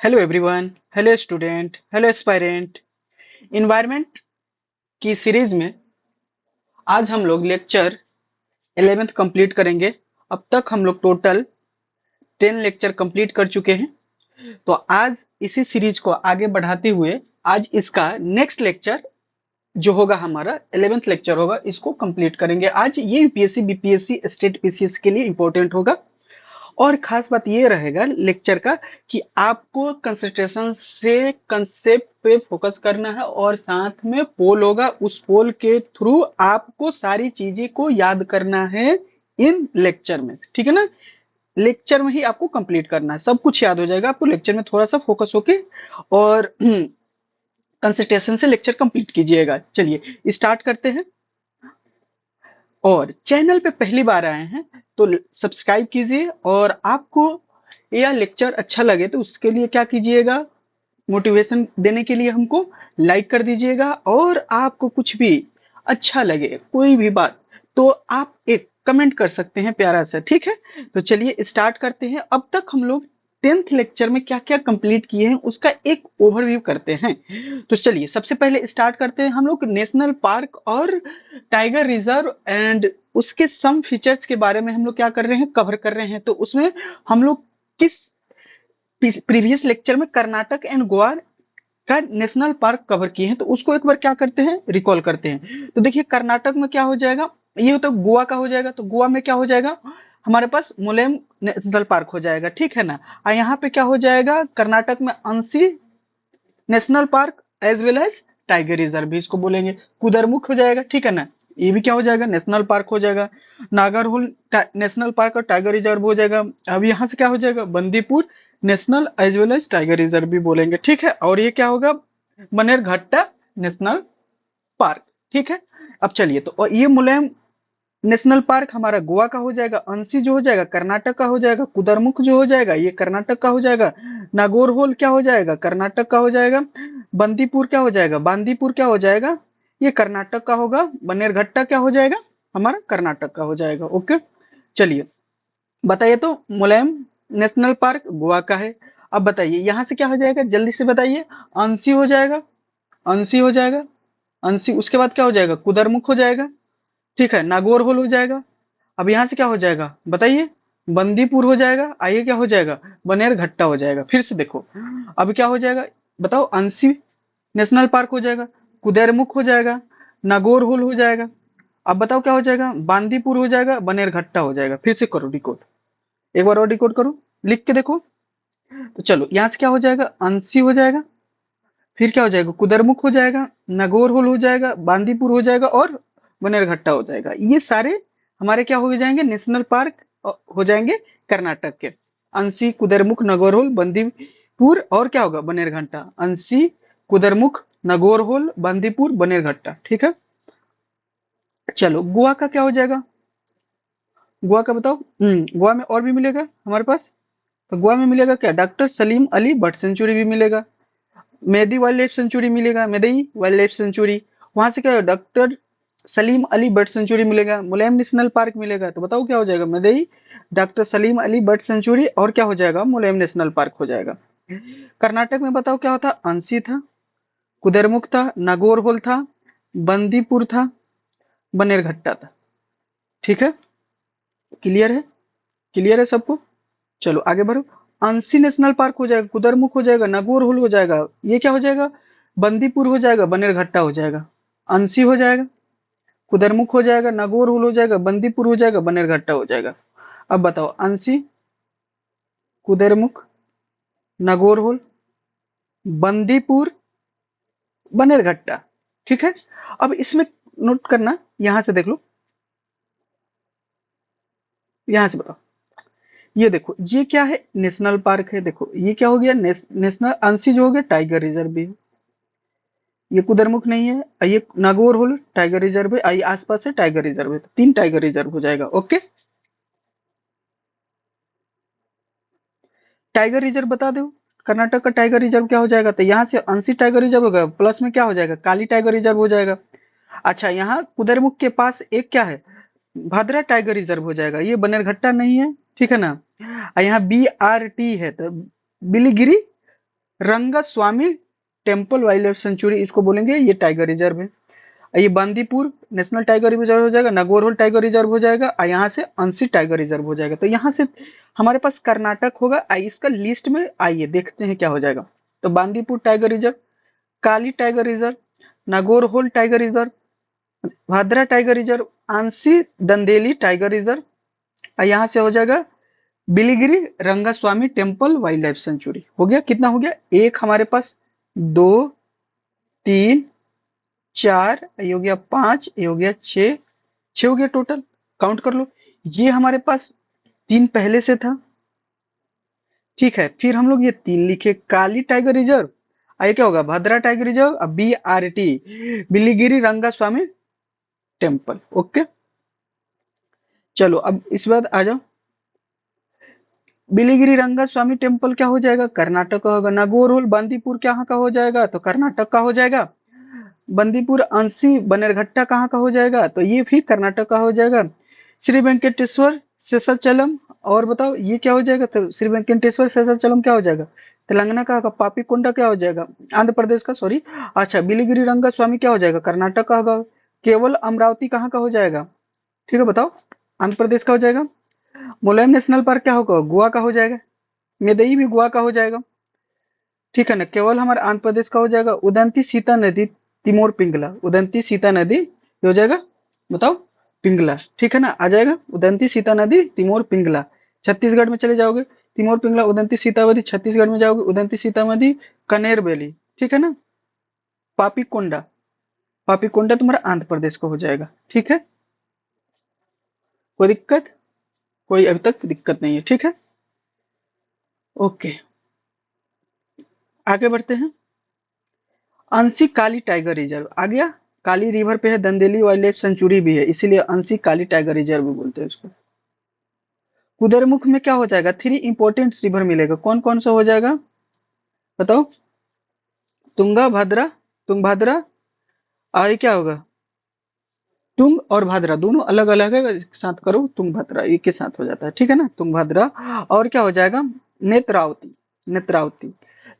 Hello everyone, hello student, hello aspirant. Environment की series में आज हम लोग लेक्चर 11th कंप्लीट करेंगे। अब तक हम लोग टोटल 10 लेक्चर कंप्लीट कर चुके हैं। तो आज इसी सीरीज को आगे बढ़ाते हुए आज इसका नेक्स्ट लेक्चर जो होगा हमारा 11th लेक्चर होगा, इसको कंप्लीट करेंगे। आज ये यूपीएससी बीपीएससी स्टेट पीसीएस के लिए इंपॉर्टेंट होगा। और खास बात ये रहेगा लेक्चर का कि आपको कंसंट्रेशन से कंसेप्ट पे फोकस करना है और साथ में पोल होगा, उस पोल के थ्रू आपको सारी चीजें को याद करना है इन लेक्चर में। ठीक है ना? लेक्चर में ही आपको कंप्लीट करना है, सब कुछ याद हो जाएगा आपको। लेक्चर में थोड़ा सा फोकस होके और कंसंट्रेशन से लेक्चर कंप्लीट कीजिएगा। चलिए स्टार्ट करते हैं। और चैनल पे पहली बार आए हैं तो सब्सक्राइब कीजिए, और आपको यह लेक्चर अच्छा लगे तो उसके लिए क्या कीजिएगा, मोटिवेशन देने के लिए हमको लाइक कर दीजिएगा। और आपको कुछ भी अच्छा लगे, कोई भी बात, तो आप एक कमेंट कर सकते हैं प्यारा सा। ठीक है? तो चलिए स्टार्ट करते हैं। अब तक हम लोग 10th लेक्चर में क्या क्या कंप्लीट किए हैं उसका एक ओवरव्यू करते हैं। तो चलिए सबसे पहले स्टार्ट करते हैं। हम लोग नेशनल पार्क और टाइगर रिजर्व एंड उसके सम फीचर्स के बारे में हम लोग क्या कर रहे हैं, कवर कर रहे हैं। तो उसमें हम लोग किस प्रीवियस लेक्चर में कर्नाटक एंड गोवा का नेशनल पार्क कवर किए हैं, तो उसको एक बार क्या करते हैं, रिकॉल करते हैं। तो देखिए कर्नाटक में क्या हो जाएगा, ये तो गोवा का हो जाएगा। तो गोवा में क्या हो जाएगा, हमारे पास मुलेम नेशनल पार्क हो जाएगा। ठीक है ना? और यहाँ पे क्या हो जाएगा, कर्नाटक में Anshi national park as well as tiger reserve भी इसको बोलेंगे। कुदरमुख हो जाएगा। ठीक है ना? ये भी क्या हो जाएगा, नेशनल पार्क हो जाएगा। नागरहुल नेशनल पार्क और टाइगर रिजर्व हो जाएगा। अब यहाँ से क्या हो जाएगा, Bandipur national as well as tiger reserve भी बोलेंगे। ठीक है? और ये क्या होगा, बनेरघट्टा नेशनल पार्क। ठीक है? अब चलिए, तो और ये मुलायम नेशनल पार्क हमारा गोवा का हो जाएगा। अंसी जो हो जाएगा कर्नाटक का हो जाएगा। कुदरमुख जो हो जाएगा ये कर्नाटक का हो जाएगा। नागौरहोल क्या हो जाएगा, कर्नाटक का हो जाएगा। बंदीपुर क्या हो जाएगा, बांदीपुर क्या हो जाएगा, ये कर्नाटक का होगा। बनेरघट्टा क्या हो जाएगा, हमारा कर्नाटक का हो जाएगा। ओके, चलिए बताइए। तो मुलायम नेशनल पार्क गोवा का है। अब बताइए यहाँ से क्या हो जाएगा, जल्दी से बताइए। अंसी हो जाएगा, अंसी हो जाएगा, अंसी। उसके बाद क्या हो जाएगा, कुदरमुख हो जाएगा। ठीक है, नागौर होल हो जाएगा। अब यहाँ से क्या हो जाएगा बताइए, बंदीपुर हो जाएगा। आइए क्या हो जाएगा, बनेरघट्टा हो जाएगा। फिर से देखो, अब क्या हो जाएगा बताओ, अंसी नेशनल पार्क हो जाएगा, कुदेरमुख हो जाएगा, नागौर होल हो जाएगा। अब बताओ क्या हो जाएगा, बांदीपुर हो जाएगा, बनेरघट्टा हो जाएगा। फिर से करो डिकोड, एक बार और डिकोड करो, लिख के देखो। तो चलो यहाँ से क्या हो जाएगा, अंसी हो जाएगा, फिर क्या हो जाएगा, कुदरमुख हो जाएगा, नागौर होल हो जाएगा, बांदीपुर हो जाएगा और बनेरघट्टा हो जाएगा। ये सारे हमारे क्या हो जाएंगे, नेशनल पार्क हो जाएंगे कर्नाटक के। अंसी, कुदरमुख, नागौर होल, बंदीपुर और क्या होगा, बनेरघट्टा। अंसी, कुदरमुख, नागौर होल, बंदीपुर, बनेरघट्टा। ठीक है? चलो गोवा का क्या हो जाएगा, गोवा का बताओ। गोवा में और भी मिलेगा हमारे पास। तो गोवा में मिलेगा क्या, doctor Salim Ali bird century भी मिलेगा। मेदी वाइल्ड लाइफ सेंचुरी मिलेगा, मेदई वाइल्ड लाइफ सेंचुरी। वहां से क्या है, doctor Salim Ali bird century मिलेगा। मुलायम नेशनल पार्क मिलेगा। तो बताओ क्या हो जाएगा, मेदई, doctor Salim Ali bird sanctuary और क्या हो जाएगा, मुलायम नेशनल पार्क हो जाएगा। कर्नाटक में बताओ क्या होता, अंसी था, कुदेरमुख था, नागौर होल था, बंदीपुर था, बनेरघट्टा था। ठीक है? क्लियर है, क्लियर है सबको? चलो आगे बढ़ो। अंसी नेशनल पार्क हो जाएगा, कुदरमुख हो जाएगा, नागौर होल हो जाएगा। ये क्या हो जाएगा, बंदीपुर हो जाएगा, बनेरघट्टा हो जाएगा। अंसी हो जाएगा, कुदरमुख हो जाएगा, नागौर होल हो जाएगा, बंदीपुर हो जाएगा, बनेरघट्टा हो जाएगा। अब बताओ, अंसी, कुदरमुख, नागौर होल, बंदीपुर, बनेरघट्टा। ठीक है? अब इसमें नोट करना, यहां से देख लो, यहां से बताओ। ये देखो, ये क्या है, नेशनल पार्क है। देखो ये क्या हो गया, नेशनल। अंसी जो हो गया टाइगर रिजर्व भी है। ये कुदरमुख नहीं है, ये नागौर होल टाइगर रिजर्व है, ये आसपास है टाइगर रिजर्व है। तो 3 टाइगर रिजर्व हो जाएगा। ओके, टाइगर रिजर्व बता दो, कर्नाटक का टाइगर रिजर्व क्या हो जाएगा। तो यहाँ से अंसी टाइगर रिजर्व होगा, प्लस में क्या हो जाएगा, काली टाइगर रिजर्व हो जाएगा। अच्छा, यहाँ कुदरमुख के पास एक क्या है, भद्रा टाइगर रिजर्व हो जाएगा। ये बनेरघट्टा नहीं है। ठीक है ना? यहाँ BRT है, तो Biligiri Rangaswamy temple wildlife century इसको बोलेंगे, ये टाइगर रिजर्व है। ये बांदीपुर नेशनल टाइगर रिजर्व हो जाएगा, नागौर टाइगर रिजर्व हो जाएगा, और यहाँ से अंशी टाइगर रिजर्व हो जाएगा। तो यहाँ से हमारे पास कर्नाटक होगा। इसका लिस्ट में आइए देखते हैं क्या हो जाएगा। तो Bandipur tiger reserve, Kali tiger reserve, Nagaur tiger reserve, Bhadra tiger reserve, Anshi Dandeli tiger reserve, और यहाँ से हो जाएगा Biligiri Rangaswamy temple wildlife sanctuary. हो गया, कितना हो गया? एक हमारे पास, दो, तीन, चार, ये हो गया पांच, ये हो गया छह, छह हो गया टोटल। काउंट कर लो। ये हमारे पास तीन पहले से था, ठीक है। फिर हम लोग ये तीन लिखे, काली टाइगर रिजर्व, ये क्या होगा? भद्रा टाइगर रिजर्व, अब BRT Biligiri Rangaswamy temple. Okay, चलो अब इस बाद आ जाओ। बिलीगिरी रंगास्वामी टेम्पल क्या हो जाएगा? कर्नाटक का होगा। नागौर बंदीपुर कहाँ का हो जाएगा? तो कर्नाटक का हो जाएगा। बंदीपुर अंशी बनेरघट्टा कहाँ का हो जाएगा? तो ये भी कर्नाटक का हो जाएगा। श्री वेंकटेश्वर शेषाचलम, और बताओ ये क्या हो जाएगा? तो श्री वेंकटेश्वर शेषाचलम क्या हो जाएगा? तेलंगाना का होगा। पापीकोंडा क्या हो जाएगा? आंध्र प्रदेश का, सॉरी। अच्छा, बिलीगिरी रंगा स्वामी क्या हो जाएगा? कर्नाटक का होगा। केवल अमरावती कहाँ का हो जाएगा? ठीक है, बताओ। आंध्र प्रदेश का हो जाएगा। मोलैम नेशनल पार्क क्या होगा? गोवा का हो जाएगा। मेदई भी गोवा का हो जाएगा, ठीक है ना। केवल हमारा आंध्र प्रदेश का हो जाएगा। उदंती सीता नदी तिमोर पिंगला, उदंती सीता नदी ये हो जाएगा, बताओ, पिंगला, ठीक है ना, आ जाएगा। उदंती सीता नदी तिमोर पिंगला। छत्तीसगढ़ में चले जाओगे, तिमोर पिंगला उदंती सीतावती। छत्तीसगढ़ में जाओगे, उदंती सीतावती कनेर वैली, ठीक है ना। पापीकोंडा, पापीकोंडा तुम्हारा आंध्र प्रदेश का हो जाएगा, ठीक है। कोई दिक्कत? कोई अभी तक दिक्कत नहीं है, ठीक है। ओके, आगे बढ़ते हैं। अंशी काली टाइगर रिजर्व आ गया। काली रिवर पे है, दंदेली वाइल्ड लाइफ सेंचुरी भी है, इसीलिए अंशी काली टाइगर रिजर्व भी बोलते हैं उसको। कुदरमुख में क्या हो जाएगा? थ्री इंपॉर्टेंट रिवर मिलेगा। कौन कौन सा हो जाएगा बताओ? तुंगा भद्रा, तुंगभद्रा, ये क्या होगा? तुंग और भादरा दोनों अलग अलग है, एक साथ करो तुंगभद्रा, एक के साथ हो जाता है, ठीक है ना, तुंगभद्रा। और क्या हो जाएगा? Netravati, Netravati.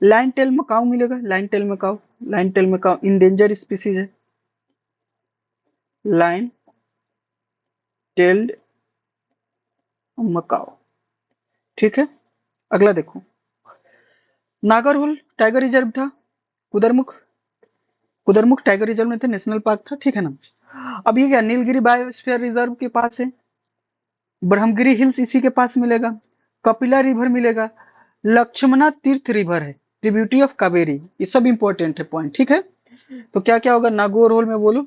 Lion tail macaque मिलेगा, lion tail macaque, lion tail macaque endangered species है। लाइन टेल्ड मकाओ, ठीक है। अगला देखो, नागरहोल टाइगर रिजर्व था। कुदरमुख, कुदरमुख टाइगर रिजर्व में थे, नेशनल पार्क था, ठीक है ना। अब ये क्या? नीलगिरी बायोस्फीयर रिजर्व के पास है। ब्रह्मगिरी हिल्स इसी के पास मिलेगा। कपिला रिवर मिलेगा। लक्ष्मणा तीर्थ रिवर है, ट्रिब्यूटरी ऑफ कावेरी। ये सब इंपॉर्टेंट है पॉइंट, ठीक है। तो क्या क्या होगा? नागौर होल में बोलो,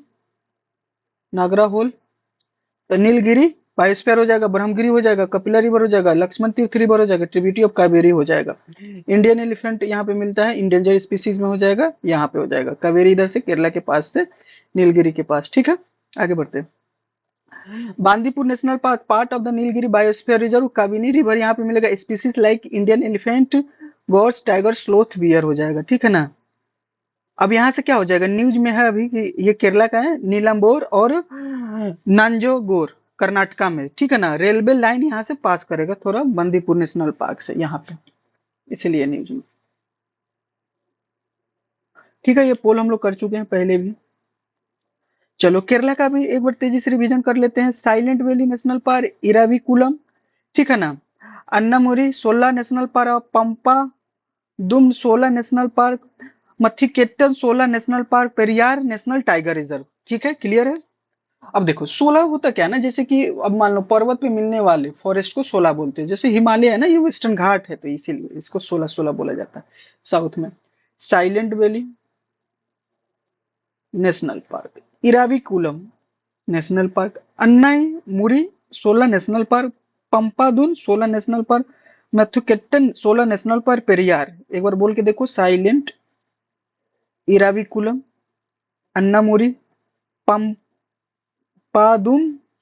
नागरा होल। तो नीलगिरी बायोस्फीयर हो जाएगा, ब्रह्मगिरी हो जाएगा, कपिला रिवर हो जाएगा, लक्ष्मण तीर्थ रिवर हो जाएगा, ट्रिब्यूटरी ऑफ कावेरी हो जाएगा। इंडियन एलिफेंट यहाँ पे मिलता है, इंडेंजर स्पीसीज में हो जाएगा, यहाँ पे हो जाएगा। कावेरी इधर से केरला के पास से, नीलगिरी के पास, ठीक है। आगे बढ़ते हैं। Bandipur national park part of the Nilgiri biosphere reserve. Kabini river यहाँ पे मिलेगा। Species like Indian elephant, gaurs, tiger, sloth, bear हो जाएगा, ठीक है ना। अब यहाँ से क्या हो जाएगा? न्यूज में है अभी कि ये केरला का है, नीलम्बोर और नांजोगोर कर्नाटका में, ठीक है ना। रेलवे लाइन यहाँ से पास करेगा थोड़ा बंदीपुर नेशनल पार्क से यहाँ पे, इसीलिए न्यूज में, ठीक है। ये पोल हम लोग कर चुके हैं पहले भी। चलो केरला का भी एक बार तेजी से रिवीजन कर लेते हैं। Silent Valley national park, Eravikulam, ठीक है ना। अन्नामुरी 16 national park, Pampadum 16 national park, Mathikettan 16 national park, Periyar national tiger reserve, ठीक है, क्लियर है। अब देखो 16 होता क्या है ना, जैसे कि अब मान लो पर्वत पे मिलने वाले फॉरेस्ट को 16 बोलते हैं। जैसे हिमालय है ना, ये वेस्टर्न घाट है, तो इसीलिए इसको 16 16 बोला जाता है साउथ में। Silent Valley national park, Eravikulam national park, Anaimudi 16 national park, Pampadum 16 national park, Mathikettan 16 national park, Periyar. एक बार बोल के देखो, साइलेंट, इराविकुलम, अन्नामुरी, पंपादुम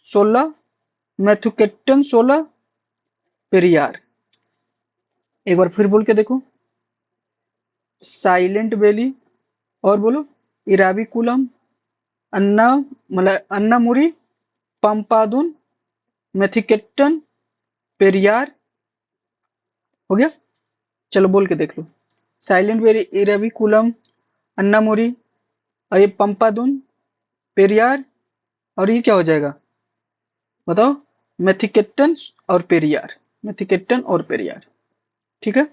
16, मैथुकेटन 16, पेरियार। एक बार फिर बोल के देखो, साइलेंट वैली, और बोलो, इराविकुलम, अन्ना मतलब अन्नामुरी, पंपादुन, मैथिकेटन, पेरियार। हो गया? चलो बोल के देख लो, साइलेंट वैली, इरविकुलम, अन्नामुरी, और ये पंपादुन, पेरियार, और ये क्या हो जाएगा बताओ? मेथिकेटन और पेरियार, मेथिकेटन और पेरियार। ठीक है।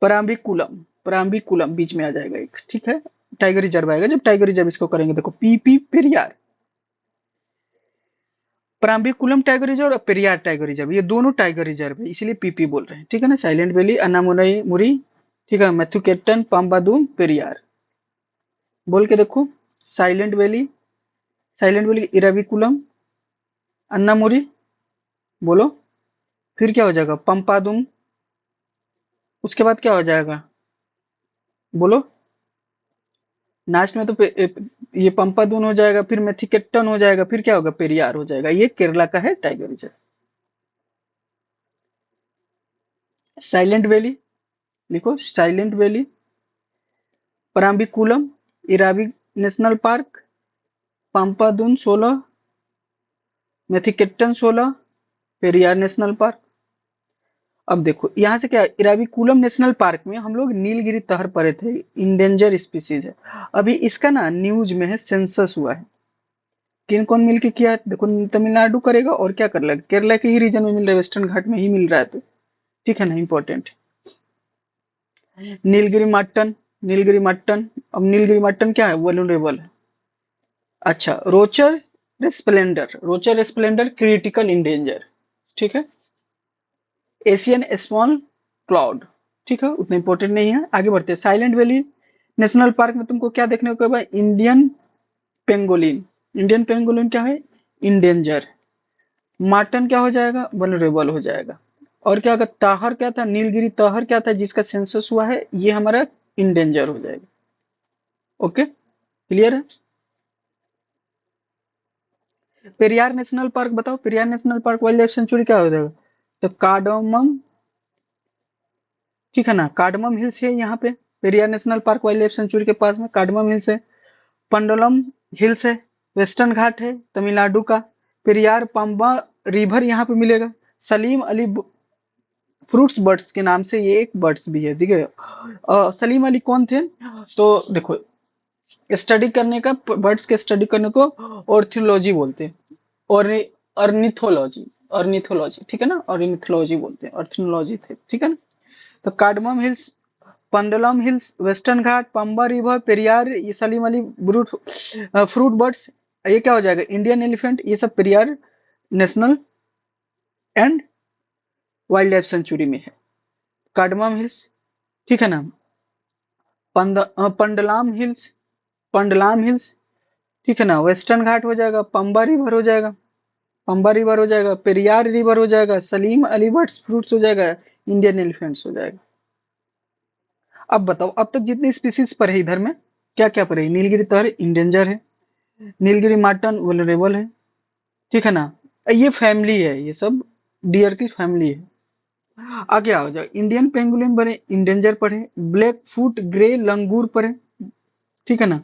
पराम्बिकुलम, पराम्बिकुलम बीच में आ जाएगा एक। ठीक है। टाइगर रिजर्व आएगा जब टाइगर रिजर्व इसको करेंगे। देखो PP Periyar, Parambikulam Tiger reserve और पेरियार टाइगर रिजर्व, ये दोनों टाइगर रिजर्व है, इसीलिए पीपी बोल रहे हैं। ठीक है ना। साइलेंट वैली, अन्नामुरई मुरी, ठीक है, मेथुकेटन, पाम्बादूम, पेरियार। बोल के देखो। Silent Valley, Silent Valley, Eravikulam, Anamudi, बोलो। फिर क्या हो जाएगा? पंपादुम। उसके बाद क्या हो जाएगा? बोलो। लास्ट में तो ये पंपादून हो जाएगा, फिर मेथिकेटन हो जाएगा, फिर क्या होगा? पेरियार हो जाएगा। ये केरला का है टाइगर रिजर्व। साइलेंट वैली लिखो, Silent Valley, Parambikulam, Eravi National Park, Pampadum 16, Mathikettan 16, Periyar National Park. अब देखो यहाँ से क्या, इराविकुलम नेशनल पार्क में हम लोग नीलगिरी तहर पड़े थे, इंडेंजर स्पीसीज है। अभी इसका ना न्यूज में है, सेंसस हुआ है। किन कौन मिलके किया है? देखो तमिलनाडु करेगा और क्या कर लेगा, केरला के ही रीजन में मिल रहा है, वेस्टर्न घाट में ही मिल रहा है। तो ठीक है ना, important. Nilgiri marten, Nilgiri marten. अब नीलगिरी मट्टन क्या है? वल्नरेबल है। अच्छा, रोचर स्प्लेंडर, रोचर स्प्लेंडर क्रिटिकल इंडेंजर। ठीक है। एशियन स्मॉल क्लाउड, ठीक है, उतना इंपॉर्टेंट नहीं है। आगे बढ़ते हैं। साइलेंट वैली नेशनल पार्क में तुमको क्या देखने को भाई? Indian pangolin. इंडियन पेंगोलिन क्या है? इंडेंजर। मार्टन क्या हो जाएगा? वल्नरेबल हो जाएगा। और क्या होगा? ताहर क्या था? नीलगिरी ताहर क्या था जिसका सेंसस हुआ है? ये हमारा इंडेंजर हो जाएगा। ओके, क्लियर है। पेरियार नेशनल पार्क बताओ, Periyar National park wild life sanctuary क्या हो जाएगा? तो कार्डमम, ठीक है ना, कार्डमम हिल्स है यहाँ पे। Periyar National park wild life sanctuary के पास में कार्डमम हिल्स है। पंडोलम हिल्स है, वेस्टर्न घाट है तमिलनाडु का। पेरियार पंबा रिवर यहाँ पे मिलेगा। सलीम अली फ्रूट्स बर्ड्स के नाम से ये एक बर्ड्स भी है, ठीक है। सलीम अली कौन थे? तो देखो, स्टडी करने का, बर्ड्स के स्टडी करने को ऑर्थियोलॉजी बोलते हैं, और अर्निथोलॉजी, अर्निथोलॉजी, ठीक है ना, ऑर्निथोलॉजी बोलते हैं, ऑर्थियोलॉजी थे, ठीक है ना। तो Cardamom Hills, Pandalam Hills, Western Ghat, Pamba river, Periyar, ये सलीम अली फ्रूट बर्ड्स, ये क्या हो जाएगा? इंडियन एलिफेंट, ये सब Periyar national and wild life sanctuary में है। कार्डमम हिल्स, ठीक है ना। पंडलाम हिल्स, पंडलाम हिल्स, ठीक है ना। वेस्टर्न घाट हो जाएगा, पंबा रिवर हो जाएगा, पंबा रिवर हो जाएगा, पेरियार रिवर हो जाएगा, सलीम अली बर्ड्स फ्रूट्स हो जाएगा, इंडियन एलिफेंट्स हो जाएगा। अब बताओ, अब तक जितनी स्पीसीज पर है इधर में, क्या क्या पर है? नीलगिरी तहर इंडेंजर है, नीलगिरी मार्टन वल्नरेबल है, ठीक है ना। ये फैमिली है, ये सब डियर की फैमिली है। आगे आओ जाओ, इंडियन पेंगुलिन बने इंडेंजर पर है, ब्लैक फुट ग्रे लंगूर पर है, ठीक है ना।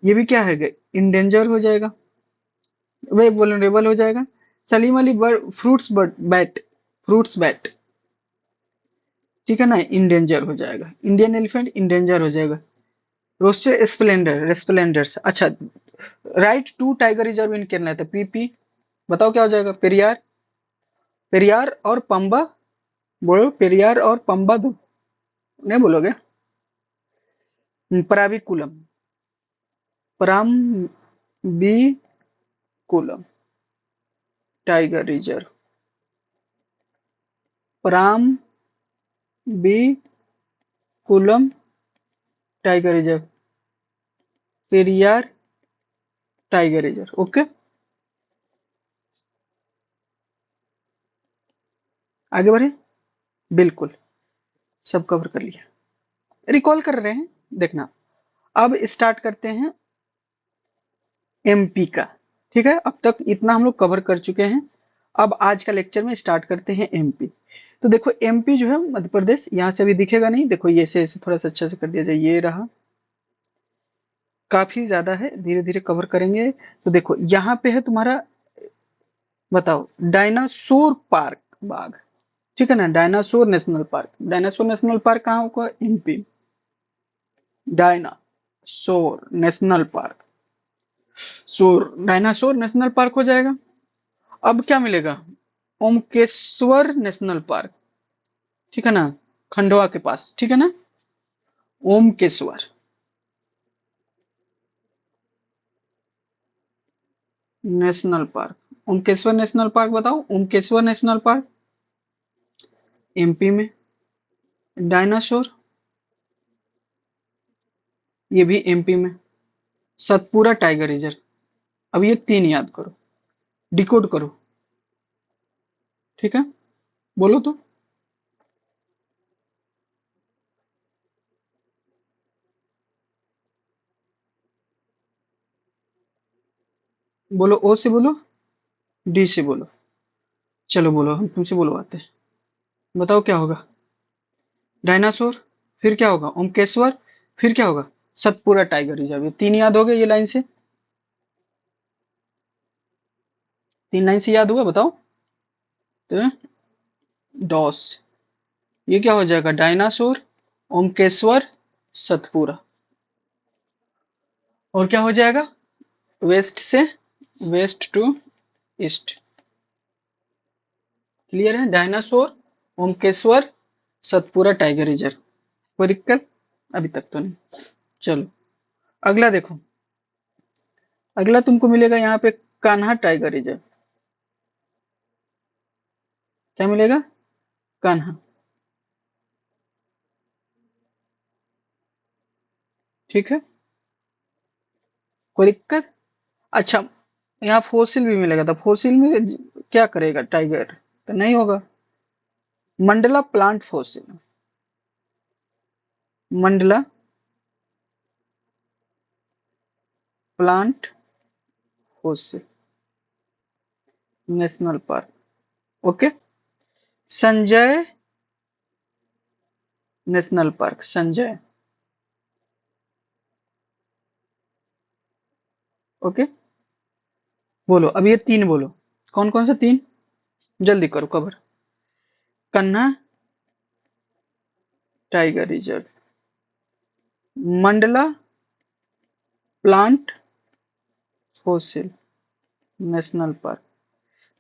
ये भी क्या है? इंडेंजर हो जाएगा, वे वल्नरेबल हो जाएगा। Salim Ali bird fruits bird bat, fruits bat, ठीक है ना, इंडेंजर हो जाएगा। इंडियन एलिफेंट इंडेंजर हो जाएगा। रोस्टर स्प्लेंडर, रेस्प्लेंडर्स, अच्छा, write two tiger reserve in Kerala था, पीपी। बताओ क्या हो जाएगा? पेरियार, पेरियार और पंबा, बोलो पेरियार और पंबा, दो नहीं बोलोगे? Parambikulam, Parambikulam Tiger Reserve, Parambikulam Tiger Reserve, Periyar tiger Reserve. Okay, आगे बढ़े। बिल्कुल, सब कवर कर लिया, रिकॉल कर रहे हैं, देखना। अब स्टार्ट करते हैं एमपी का, ठीक है। अब तक इतना हम लोग कवर कर चुके हैं। अब आज का लेक्चर में स्टार्ट करते हैं एमपी। तो देखो एमपी जो है मध्य प्रदेश, यहाँ से अभी दिखेगा नहीं, देखो ये ऐसे थोड़ा सा अच्छा से कर दिया जाए, ये रहा। काफी ज्यादा है, धीरे धीरे कवर करेंगे। तो देखो यहाँ पे है तुम्हारा, बताओ, डायनासोर पार्क, बाघ, ठीक है ना। Dinosaur National Park, Dinosaur National park कहाँ होगा? एमपी। डायनासोर नेशनल पार्क, सोर डायनासोर नेशनल पार्क हो जाएगा। अब क्या मिलेगा? ओमकेश्वर नेशनल पार्क, ठीक है ना, खंडवा के पास, ठीक है ना। ओमकेश्वर National Park, Omkeshwar National park बताओ, ओमकेश्वर नेशनल पार्क एमपी में। डायनासोर ये भी एमपी में। सतपुरा टाइगर रिजर्व, अब ये तीन याद करो, डिकोड करो, ठीक है, बोलो तो। बोलो, ओ से बोलो, डी से बोलो। चलो बोलो, हम तुमसे बुलवाते हैं। बताओ क्या होगा? डायनासोर, फिर क्या होगा? ओमकेश्वर, फिर क्या होगा? Satpura Tiger reserve. ये तीन याद हो गए ये लाइन से? तीन लाइन से याद हुआ? बताओ तो। डॉस, ये क्या हो जाएगा? डायनासोर, ओमकेश्वर, सतपुरा। और क्या हो जाएगा? वेस्ट से, वेस्ट टू ईस्ट। क्लियर है? Dinosaur, Omkeshwar, Satpura Tiger Reserve. कोई दिक्कत? अभी तक तो नहीं। चलो अगला देखो। अगला तुमको मिलेगा यहाँ पे कान्हा टाइगर रिजर्व। क्या मिलेगा? कान्हा, ठीक है, कोई दिक्कत? अच्छा, यहाँ फोसिल भी मिलेगा, तो फोसिल में क्या करेगा टाइगर? तो नहीं होगा। Mandla plant fossil, Mandla plant fossil National park. Okay. Sanjay National Park, Sanjay. Okay, बोलो अब ये तीन बोलो। कौन कौन सा तीन? जल्दी करो cover. Kanha Tiger Reserve, Mandla plant fossil National Park,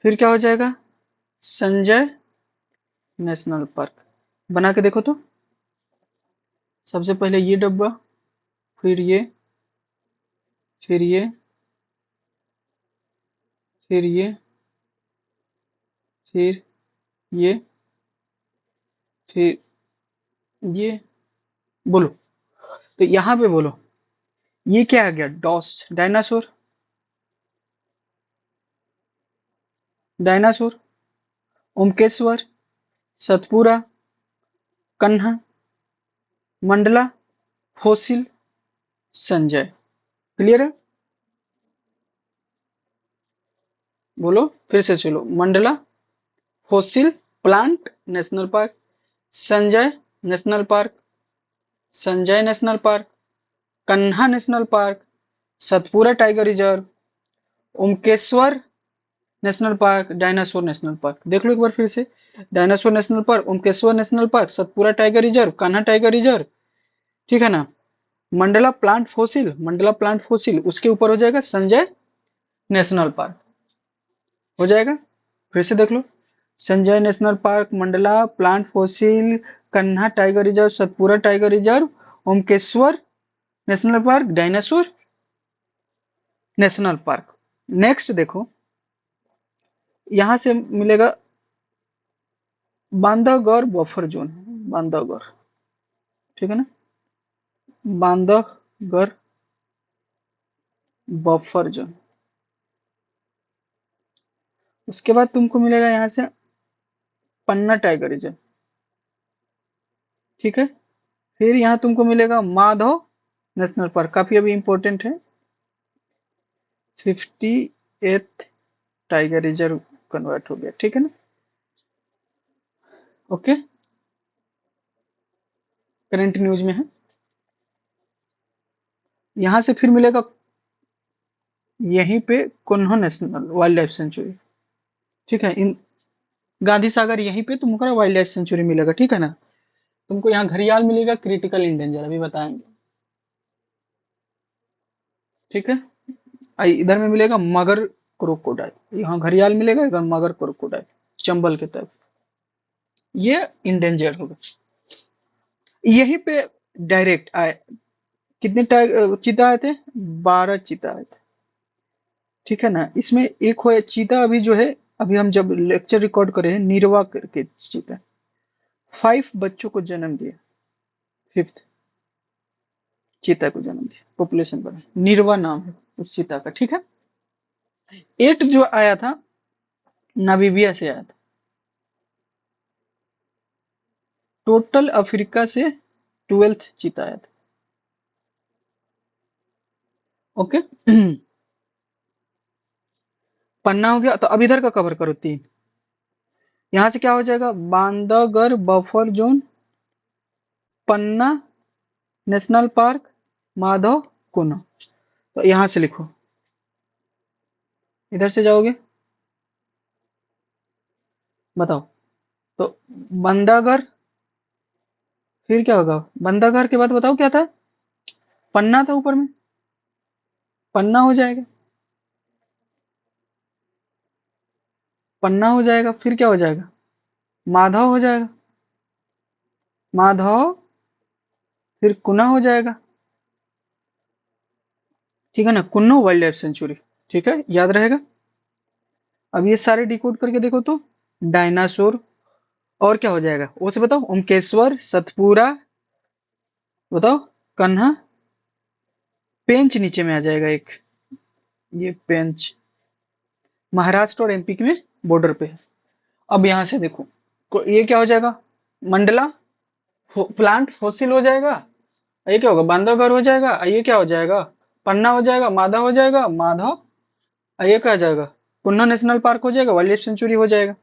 फिर क्या हो जाएगा? Sanjay National Park. बना के देखो तो। सबसे पहले ये डब्बा, फिर ये, फिर ये, फिर ये, फिर ये, फिर ये। बोलो, तो यहाँ पे बोलो, ये क्या आ गया? डॉस, Dinosaur, Dinosaur, Omkeshwar, Satpura, Kanha, Mandla, fossil, Sanjay. Clear है? बोलो फिर से, चलो। Mandla, fossil, plant National Park, Sanjay National Park, Sanjay National Park, Kanha National Park, Satpura Tiger Reserve, Omkeshwar National Park, Dinosaur National Park. देख लो एक बार फिर से। Dinosaur National Park, Omkeshwar National Park, Satpura Tiger Reserve, Kanha Tiger reserve, ठीक है ना। Mandla plant fossil, Mandla plant fossil, उसके ऊपर हो जाएगा संजय नेशनल पार्क। हो जाएगा? फिर से देख लो। Sanjay National Park, Mandla plant fossil, Kanha Tiger Reserve, Satpura Tiger Reserve, Omkeshwar National Park, Dinosaur National Park. Next देखो, यहां से मिलेगा बांधवगढ़ बफर जोन, बांधवगढ़, ठीक है ना, बांधवगढ़ बफर जोन। उसके बाद तुमको मिलेगा यहाँ से पन्ना टाइगर रिजर्व, ठीक है। फिर यहाँ तुमको मिलेगा माधव नेशनल पार्क, काफी अभी इंपॉर्टेंट है। 58th टाइगर रिजर्व कन्वर्ट हो गया, ठीक है ना। ओके, करंट न्यूज में है। यहां से फिर मिलेगा यहीं पे कुन्हो नेशनल वाइल्ड लाइफ सेंचुरी, ठीक है। इन गांधी सागर यहीं पे तुमको वाइल्ड लाइफ सेंचुरी मिलेगा, ठीक है ना। तुमको यहाँ घड़ियाल मिलेगा, क्रिटिकल इंडेंजर अभी बताएंगे, ठीक है। इधर में मिलेगा मगर क्रोकोडाइल, यहाँ घड़ियाल मिलेगा, इधर मगर क्रोकोडाइल, चंबल के तरफ, ये इंडेंजर होगा। यहीं पे डायरेक्ट आए, कितने चीता आए थे, 12 चीता आए थे, ठीक है ना। इसमें एक हो चीता, अभी जो है, अभी हम जब लेक्चर रिकॉर्ड करे हैं, नीरवा करके चीता, 5 बच्चों को जन्म दिया, 5th चीता को जन्म दिया, पॉपुलेशन बढ़ा, नीरवा नाम है उस चीता का, ठीक है। 8 जो आया था, नामीबिया से आया था, टोटल अफ्रीका से 12th चीता आया था, ओके। पन्ना हो गया, तो अब इधर का कवर करो 3, यहाँ से क्या हो जाएगा, बांधवगढ़ बफर जोन, पन्ना नेशनल पार्क, माधव कुनो, तो यहाँ से लिखो, इधर से जाओगे, बताओ। तो बंदागढ़, फिर क्या होगा, बंदागढ़ के बाद बताओ क्या था, पन्ना था ऊपर में, पन्ना हो जाएगा, पन्ना हो जाएगा, फिर क्या हो जाएगा, माधव हो जाएगा, माधव, फिर कुना हो जाएगा, ठीक है ना, कुन्नो वाइल्ड लाइफ सेंचुरी, ठीक है, याद रहेगा। अब ये सारे डिकोड करके देखो तो, डायनासोर, और क्या हो जाएगा वो से बताओ, ओमकेश्वर, सतपुरा, बताओ, कन्हा, पेंच नीचे में आ जाएगा एक, ये पेंच महाराष्ट्र और एमपी में बॉर्डर पे है। अब यहां से देखो, ये क्या हो जाएगा, मंडला, प्लांट फॉसिल हो जाएगा, ये क्या होगा, बांधवगढ़ हो जाएगा, ये क्या हो जाएगा, पन्ना हो जाएगा, माधव हो जाएगा, माधव, ये क्या हो जाएगा, कुन्नो नेशनल पार्क हो जाएगा, वाइल्ड लाइफ सेंचुरी हो जाएगा।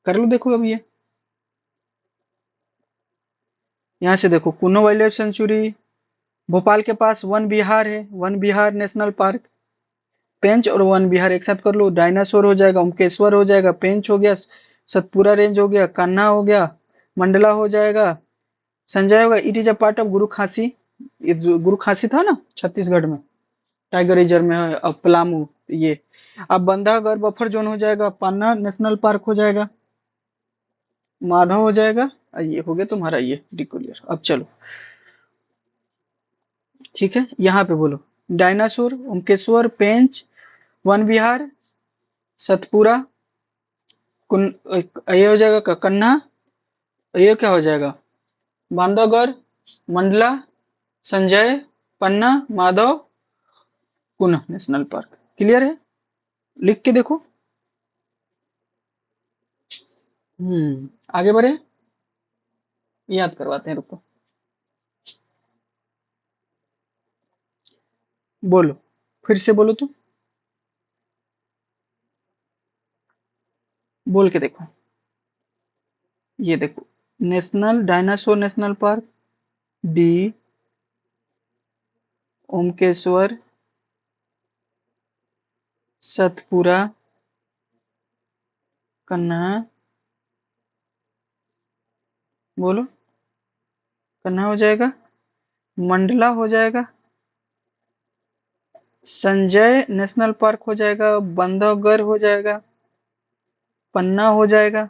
कर लो देखो अब ये, यहाँ से देखो, Kunno wild life sanctuary, Bhopal के पास वन विहार है, वन विहार नेशनल पार्क, पेंच और वन विहार एक साथ कर लो, डायनासोर हो जाएगा, ओमकेश्वर हो जाएगा, पेंच हो गया, सतपुरा रेंज हो गया, कान्हा हो गया, मंडला हो जाएगा, संजय होगा, it is a part of गुरु खासी, ये गुरु खासी था ना छत्तीसगढ़ में, टाइगर रिजर्व में है, अब पलामू, ये अब बंधागढ़ बफर जोन हो जाएगा, पन्ना नेशनल पार्क हो जाएगा, माधव हो जाएगा, ये हो गया तुम्हारा ये डिकोलियर। अब चलो, ठीक है, यहाँ पे बोलो, डायनासोर, ओमकेश्वर, पेंच, वन विहार, सतपुरा, ये हो जाएगा कन्हा, ये क्या हो जाएगा, बांधवगढ़, मंडला, संजय, पन्ना, माधव, कुना नेशनल पार्क, क्लियर है, लिख के देखो। आगे बढ़े, याद करवाते हैं, रुको, बोलो, फिर से बोलो तो, बोल के देखो, ये देखो, National Dinosaur National Park, D, Omkeshwar, Satpura, Kanha, बोलो, कन्हा हो जाएगा, मंडला हो जाएगा, संजय नेशनल पार्क हो जाएगा, बांधवगढ़ हो जाएगा, पन्ना हो जाएगा,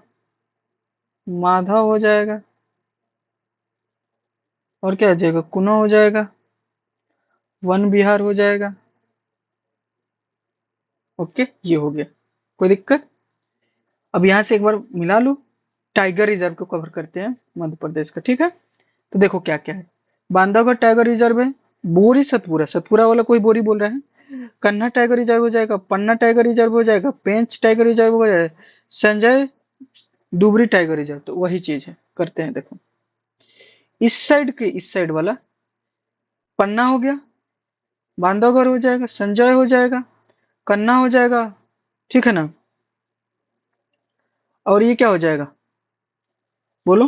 माधव हो जाएगा, और क्या हो जाएगा, कुनो हो जाएगा, वन विहार हो जाएगा, ओके, ये हो गया, कोई दिक्कत। अब यहाँ से एक बार मिला लो, टाइगर रिजर्व को कवर करते हैं मध्य प्रदेश का, ठीक है। तो देखो क्या क्या है, बांधवगढ़ टाइगर रिजर्व है, बोरी सतपुरा, सतपुरा वाला कोई बोरी बोल रहा है, कन्हा टाइगर रिजर्व हो जाएगा, पन्ना टाइगर रिजर्व हो जाएगा, पेंच टाइगर रिजर्व हो जाएगा, संजय दुबरी टाइगर रिजर्व, तो वही चीज है, करते हैं देखो, इस साइड के इस साइड वाला पन्ना हो गया, बांधवगढ़ हो जाएगा, संजय हो जाएगा, कन्ना हो जाएगा, ठीक है ना, और ये क्या हो जाएगा, बोलो,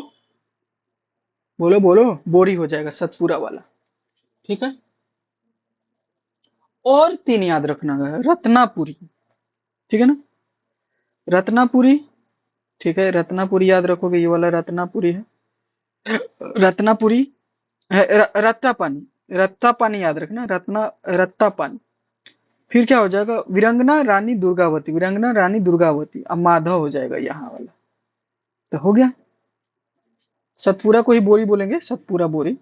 बोलो बोलो, बोरी हो जाएगा सतपुरा वाला, ठीक है। और 3 याद रखना है, रत्नापुरी, ठीक है ना, रत्नापुरी, ठीक है, रत्नापुरी याद रखोगे, ये वाला रत्नापुरी है। रत्नापुरी है, रत्तापानी, रत्तापानी याद रखना, रत्तापानी। फिर क्या हो जाएगा, वीरंगना रानी दुर्गावती, वीरंगना रानी दुर्गावती, अब माधव हो जाएगा यहाँ वाला। तो हो गया। सतपुरा को ही बोरी बोलेंगे, सतपुरा बोरी।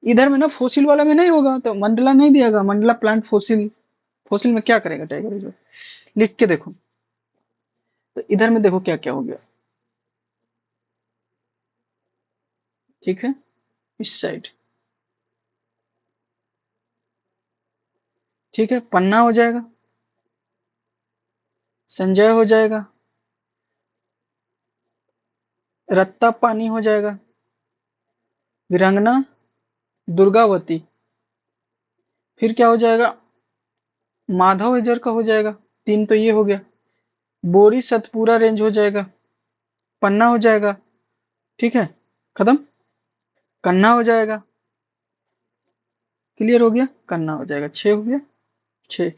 इधर में ना फोसिल वाला में नहीं होगा, तो मंडला नहीं दिएगा, मंडला प्लांट फोसिल। फोसिल में क्या करेगा टाइगर रिजर्व, लिख के देखो। तो इधर में देखो क्या क्या हो गया। ठीक है, इस साइड। ठीक है, पन्ना हो जाएगा, संजय हो जाएगा, रत्ता पानी हो जाएगा, वीरांगना दुर्गावती। फिर क्या हो जाएगा, माधव इधर का हो जाएगा। तीन तो ये हो गया। बोरी सतपुरा रेंज हो जाएगा, पन्ना हो जाएगा। ठीक है, खत्म। कन्ना हो जाएगा, क्लियर हो गया, कन्ना हो जाएगा। 6 हो गया, 6।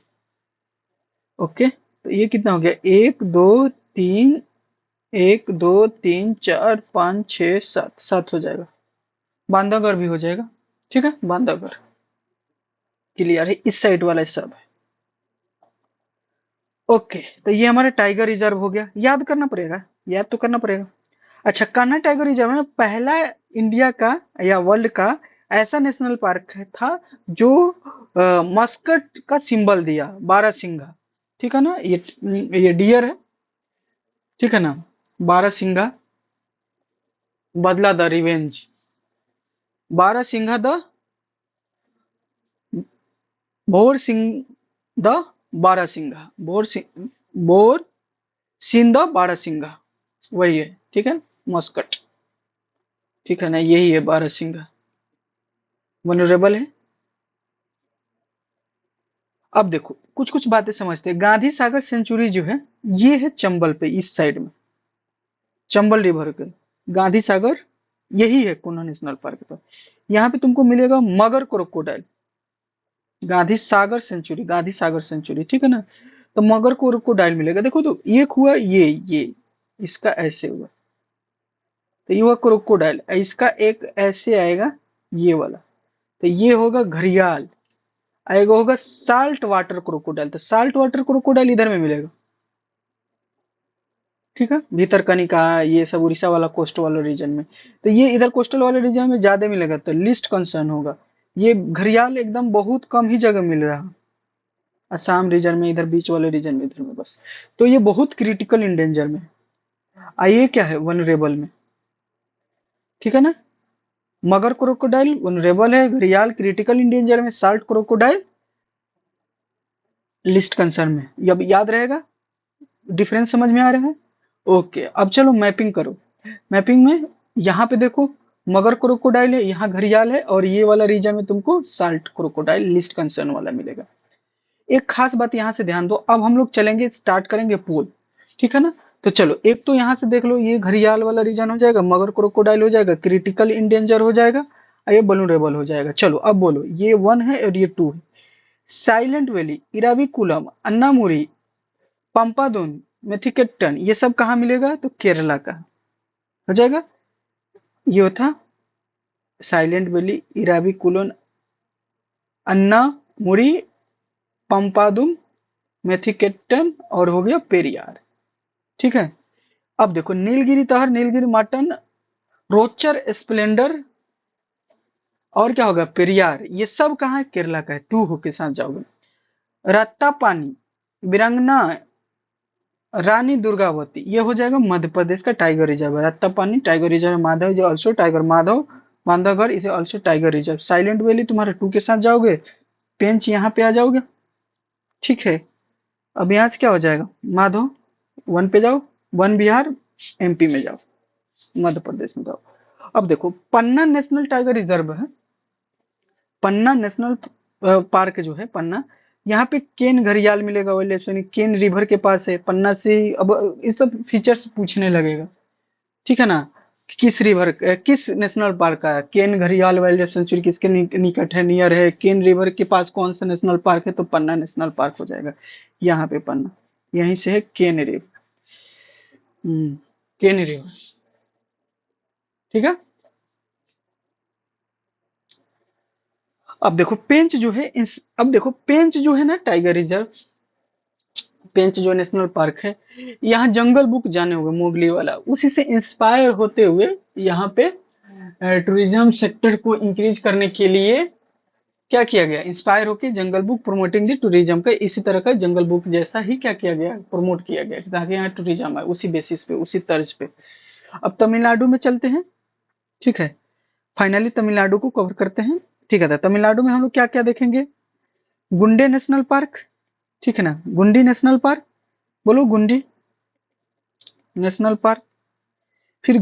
ओके, तो ये कितना हो गया, 1 2 3, 1 2 3 4 5 6 7, 7 हो जाएगा। बांधवगढ़ भी हो जाएगा। ठीक है, बांधवगढ़ क्लियर है, इस साइड वाला सब है। ओके, तो ये हमारा टाइगर रिजर्व हो गया, याद करना पड़ेगा, याद तो करना पड़ेगा। अच्छा, कान्हा टाइगर रिजर्व है ना, पहला इंडिया का या वर्ल्ड का ऐसा नेशनल पार्क था जो मस्कट का सिंबल दिया, बारहसिंगा। ठीक है ना, ये डियर है। ठीक है ना, बारहसिंगा, बदला the revenge, barasingha the Bhor Singh the barasingha, Bhor Singh the बारहसिंगा, वही है। ठीक है, मस्कट। ठीक है ना, यही है बारहसिंगा, वनरेबल है। अब देखो कुछ कुछ बातें समझते हैं। गांधी सागर सेंचुरी जो है, ये है चंबल पे, इस साइड में, चंबल रिवर के गांधी सागर, यही है कुन्हा नेशनल पार्क पर। यहाँ पे तुमको मिलेगा मगर crocodile, Gandhi Sagar century, Gandhi Sagar century. ठीक है ना, तो मगर क्रोकोडाइल मिलेगा। देखो तो एक हुआ ये इसका ऐसे हुआ, तो ये हुआ क्रोकोडाइल, इसका एक ऐसे आएगा, ये वाला, तो ये होगा घड़ियाल। आएगा होगा साल्ट वाटर क्रोकोडाइल, तो साल्ट वाटर क्रोकोडाइल इधर में मिलेगा। ठीक है, भीतरकनिका, ये सब उड़ीसा वाला कोस्ट वाला रीजन में। तो ये इधर कोस्टल वाले रीजन में ज्यादा मिलेगा, तो लिस्ट कंसर्न होगा। ये घड़ियाल एकदम बहुत कम ही जगह मिल रहा है, असम रीजन में, इधर बीच वाले रीजन में, इधर में बस। तो ये बहुत क्रिटिकल इंडेंजर में। आइए क्या है, वनरेबल में। ठीक है ना, मगर क्रोकोडाइल वनरेबल है, घड़ियाल क्रिटिकल इंडेंजर में, साल्ट क्रोकोडाइल लिस्ट कंसर्न में। अब याद रहेगा, डिफरेंस समझ में आ रहा है। ओके, अब चलो मैपिंग करो। मैपिंग में यहाँ पे देखो, मगर क्रोकोडाइल है, यहाँ घड़ियाल है, और ये वाला रीजन में तुमको साल्ट क्रोकोडाइल लिस्ट कंसर्न वाला मिलेगा। एक खास बात यहाँ से ध्यान दो, अब हम लोग चलेंगे, स्टार्ट करेंगे पोल। ठीक है ना, तो चलो एक तो यहाँ से देख लो, ये घड़ियाल वाला रीजन हो जाएगा, मगर क्रोकोडाइल हो जाएगा, क्रिटिकल इंडेंजर हो जाएगा, और ये वल्नरेबल हो जाएगा। चलो अब बोलो, ये 1 है और ये 2 है। साइलेंट वैली, इराविकुलम, अन्नामुरी, पंपादुन, मेथिकेटन, ये सब कहाँ मिलेगा, तो केरला का हो जाएगा। ये था साइलेंट वैली, इराविकुलम, अन्नामुरी, पंपादुम, मेथिकेटन, और हो गया पेरियार। ठीक है, अब देखो नीलगिरी तहर, नीलगिरी माटन, रोचर स्प्लेंडर, और क्या होगा, पेरियार, ये सब कहाँ है, केरला का है। 2 हो के साथ जाओगे। रत्ता पानी, बिरंगना रानी दुर्गावती, ये हो जाएगा मध्य प्रदेश का टाइगर रिजर्व है। Ratapani Tiger Reserve, Madhav is also tiger, Madhav Bandhavgarh इसे also tiger reserve. Silent Valley तुम्हारे 2 के साथ जाओगे, पेंच यहाँ पे आ जाओगे। ठीक है, अब यहाँ से क्या हो जाएगा, माधव 1 पे जाओ, 1 बिहार, एमपी में जाओ, मध्य प्रदेश में जाओ। अब देखो पन्ना नेशनल टाइगर रिजर्व है, पन्ना नेशनल पार्क जो है पन्ना, यहाँ पे केन घड़ियाल मिलेगा, वाइल्ड लाइफ केन रिवर के पास है, पन्ना से अब इस सब फीचर्स पूछने लगेगा। ठीक है ना, किस रिवर, किस नेशनल पार्क का है, केन घड़ियाल वाइल्ड लाइफ सेंचुरी किसके निकट है, नियर है, केन रिवर के पास कौन सा नेशनल पार्क है, तो पन्ना नेशनल पार्क हो जाएगा। यहाँ पे पन्ना, यहीं से है केन रिवर। केनी रिवर। ठीक है। अब देखो पेंच जो है ना टाइगर रिजर्व, पेंच जो नेशनल पार्क है, यहाँ जंगल बुक जाने होंगे मोगली वाला, उसी से इंस्पायर होते हुए यहाँ पे टूरिज्म सेक्टर को इंक्रीज करने के लिए क्या किया गया, इंस्पायर होके जंगल बुक प्रमोटिंग द टूरिज्म का, इसी तरह का जंगल बुक जैसा ही क्या किया गया, प्रमोट किया गया ताकि यहाँ टूरिज्म आए, उसी बेसिस पे, उसी तर्ज पे। अब तमिलनाडु में चलते हैं। ठीक है। फाइनली तमिलनाडु को कवर करते हैं। ठीक है। तमिलनाडु में हम लोग क्या क्या देखेंगे? गुंडे नेशनल पार्क। ठीक है ना, गुंडी नेशनल पार्क, बोलो गुंडी नेशनल पार्क। फिर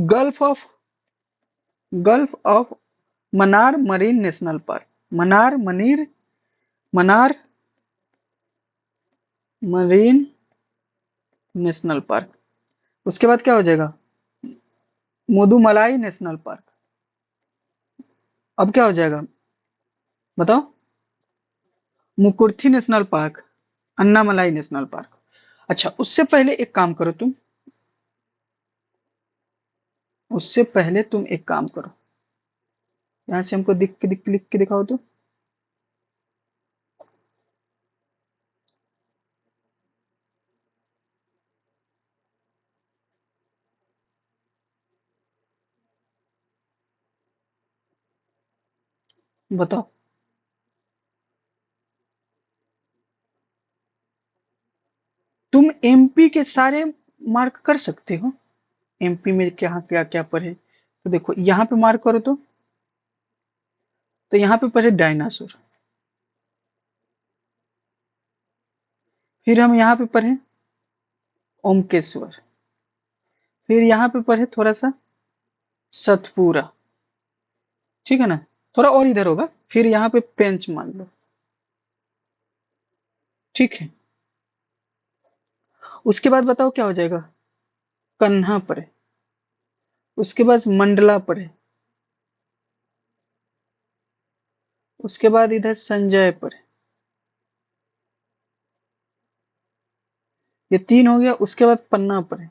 gulf of Mannar Marine National park, Mannar Marine National park. उसके बाद क्या हो जाएगा? Mudumalai national Park. अब क्या हो जाएगा बताओ? Mukurthi National Park, Anamalai National park. अच्छा, उससे पहले तुम एक काम करो, यहाँ से हमको लिख के दिखाओ तो। बताओ। तुम एमपी के सारे मार्क कर सकते हो, एमपी में क्या क्या क्या पढ़े, तो देखो यहाँ पे मार्क करो तो यहाँ पे पढ़े डायनासोर। फिर हम यहाँ पे पढ़े ओमकेश्वर। फिर यहाँ पे पढ़े थोड़ा सा सतपुरा। ठीक है ना, थोड़ा और इधर होगा, फिर यहाँ पे पेंच मान लो। ठीक है। उसके बाद बताओ क्या हो जाएगा? कन्हा पढ़े। उसके बाद मंडला पढ़े। उसके बाद इधर संजय पढ़े। ये 3 हो गया। उसके बाद पन्ना पढ़े।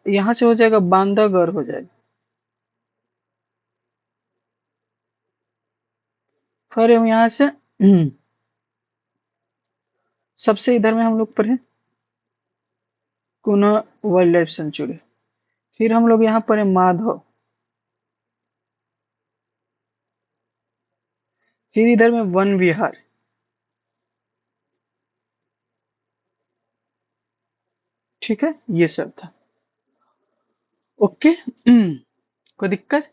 यहाँ से हो जाएगा बांधागढ़ हो जाएगा। फिर हम यहाँ से सबसे इधर में हम लोग पढ़े कुनो वाइल्ड लाइफ सेंचुरी। फिर हम लोग यहाँ पढ़े माधव। फिर इधर में वन विहार। ठीक है, ये सब था। ओके। कोई दिक्कत?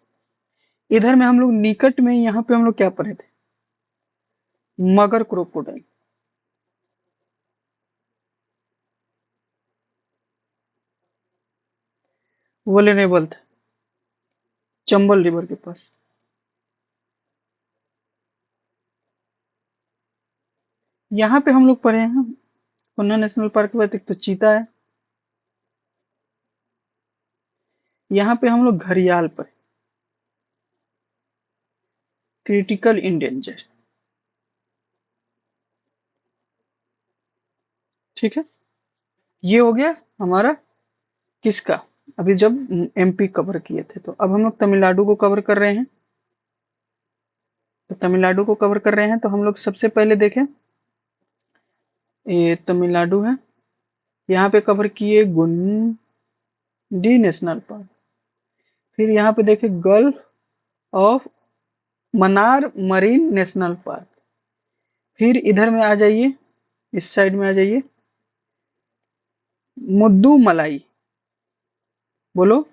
इधर में हम लोग निकट में यहाँ पे हम लोग क्या पढ़े थे? मगर क्रोकोडाइल। वोलेनेबल था, चंबल रिवर के पास। यहाँ पे हम लोग पढ़े हैं पन्ना नेशनल पार्क के बाद एक तो चीता है। यहाँ पे हम लोग घड़ियाल पढ़े, क्रिटिकल इंडेंजर। ठीक है। ये हो गया हमारा किसका, अभी जब एमपी कवर किए थे, तो अब हम लोग तमिलनाडु को कवर कर रहे हैं। तो तमिलनाडु को कवर कर रहे हैं तो हम लोग सबसे पहले देखें, ये तमिलनाडु है, यहाँ पे कवर किए गुंडी नेशनल पार्क। फिर यहाँ पे देखें gulf of Mannar Marine National Park. फिर इधर में आ जाइए, इस साइड में आ जाइए, मुद्दू मलाई, बोलो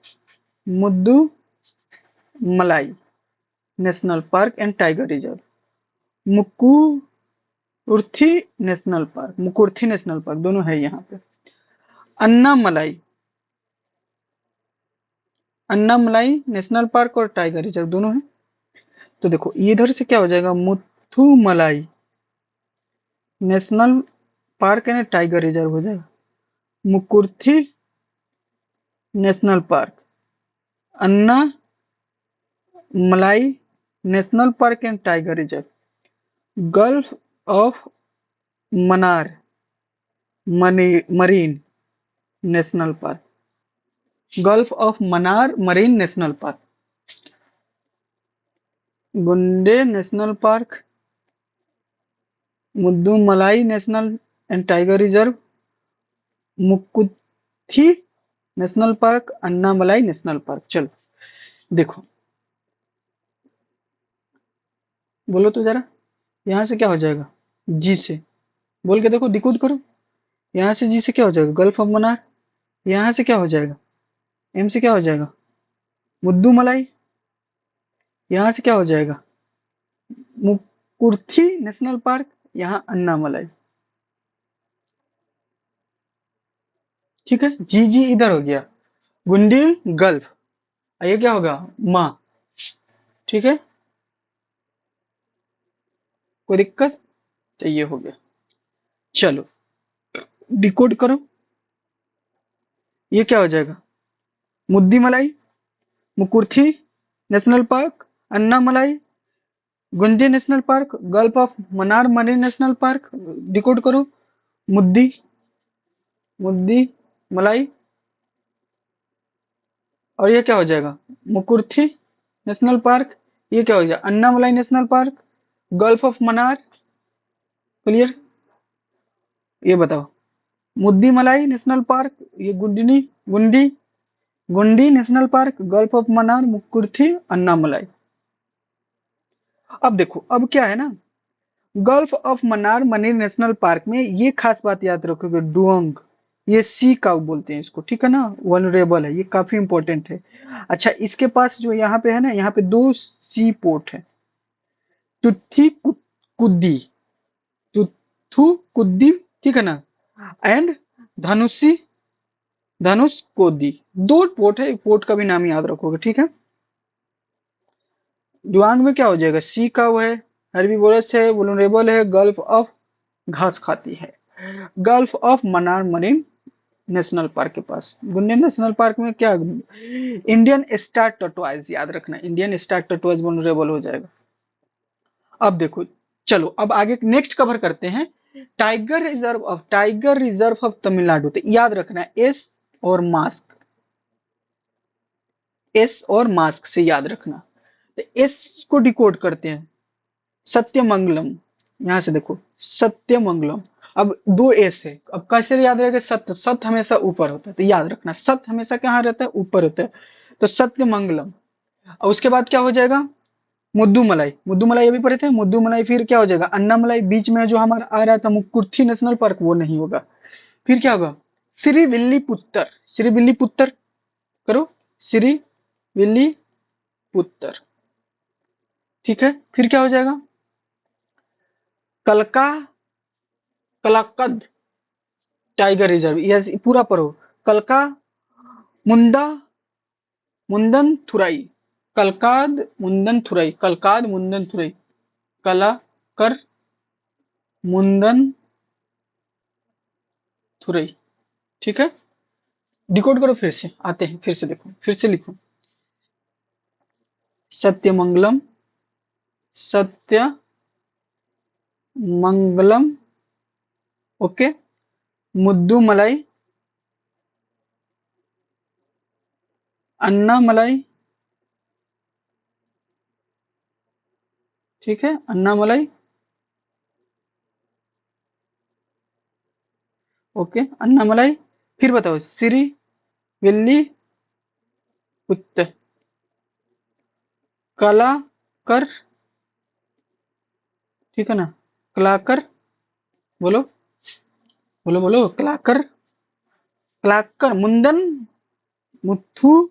Mudumalai National Park and Tiger Reserve. Mukurthi Mukurthi National Park दोनों है यहाँ पे। अन्नामलाई, अन्नामलाई नेशनल पार्क और टाइगर रिजर्व दोनों है। तो देखो इधर से क्या हो जाएगा, Mudumalai National Park and Tiger reserve हो जाएगा। Mukurthi National Park, Anamalai National Park and Tiger Reserve, Gulf of Mannar Marine National Park, Gulf of Mannar Marine National Park, Guindy National Park, Mudumalai National and Tiger reserve, Mukurthi National Park, Anamalai National Park. चलो देखो, बोलो तो जरा, यहाँ से क्या हो जाएगा? जी से बोल के देखो, डिकोड करो। यहाँ से जी से क्या हो जाएगा? Gulf of Mannar. यहाँ से क्या हो जाएगा? एम से क्या हो जाएगा? मुद्दुमलाई। यहाँ से क्या हो जाएगा? मुकुर्थी नेशनल पार्क, यहाँ अन्नामलाई। ठीक है, जी जी इधर हो गया, गुंडी गल्फ, ये क्या होगा? माँ। ठीक है, कोई दिक्कत? तो ये हो गया। चलो डिकोड करो, ये क्या हो जाएगा? Mudumalai, Mukurthi National Park, Anamalai, Guindy National Park, Gulf of Mannar Marine National Park. Decode करो, मुद्दी, मुद्दी मलाई, और ये क्या हो जाएगा? मुकुर्थी नेशनल पार्क, ये क्या हो जाएगा? Annamalai National Park, Gulf of Mannar. Clear? ये बताओ, मुद्दी मलाई नेशनल पार्क, ये गुंडनी, गुंडी, गुंडी national Park, Gulf of Mannar, Mukurthi, Annamalai. अब देखो, अब क्या है ना, gulf of Mannar Marine National Park में ये खास बात याद रखोगे, डुओंग, ये सी काव बोलते हैं इसको, ठीक है ना, वनरेबल है, ये काफी इंपॉर्टेंट है। अच्छा, इसके पास जो यहाँ पे है ना, यहाँ पे दो सी पोर्ट है, तुथी कुद्दी, तुथु कुद्दी, ठीक है ना, एंड धनुषी, धनुष कोदी। दो पोर्ट है, पोर्ट का भी नाम याद रखोगे, ठीक है। जुआंग में क्या हो जाएगा? सी काव है, हर्बीवोरस है, वुलनरेबल है, गल्फ ऑफ घास खाती है, gulf of Mannar Marine National park के पास। गुंडन नेशनल पार्क में क्या? इंडियन स्टार टर्टवाइज, याद रखना, इंडियन स्टार टर्टवाइज वनरेबल हो जाएगा। अब देखो, चलो अब आगे नेक्स्ट कवर करते हैं, टाइगर रिजर्व ऑफ तमिलनाडु। तो याद रखना एस और मास्क, एस और मास्क से याद रखना। तो एस को डिकोड करते हैं, सत्यमंगलम, यहां से देखो सत्यमंगलम। अब दो एस है, अब कैसे याद रहेगा? सत्य, सत्य हमेशा ऊपर होता है, तो याद रखना सत्य हमेशा कहाँ रहता है? ऊपर होता है, तो सत्यमंगलम। और उसके बाद क्या हो जाएगा? मुद्दुमलाई, मुद्दुमलाई अभी पढ़े थे, मुद्दुमलाई। फिर क्या हो जाएगा? अन्नामलाई, बीच में जो हमारा आ रहा था मुकुर्थी नेशनल पार्क, वो नहीं होगा। फिर क्या होगा? श्रीविल्लीपुत्तर, श्रीविल्लीपुत्तर करो, श्रीविल्लीपुत्तर। ठीक है, फिर क्या हो जाएगा? कलका, कलाकद टाइगर रिजर्व, यस पूरा पढ़ो, कलका मुंदा मुंदन थुराई, कलकाद मुंदन थुराई, कलकाद मुंदन थुराई, कला कर मुंदन थुराई। ठीक है, डिकोड करो, फिर से आते हैं, फिर से देखो, फिर से लिखो, सत्यमंगलम, सत्यमंगलम, ओके, मुद्दुमलाई, अन्नामलाई, ठीक है, अन्नामलाई, ओके, अन्नामलाई। फिर बताओ, श्री विल्ली पुत्त, कलाकर, ठीक है ना, कलाकर, बोलो, बोलो बोलो, कलाकर, कलाकर मुंदन मुथु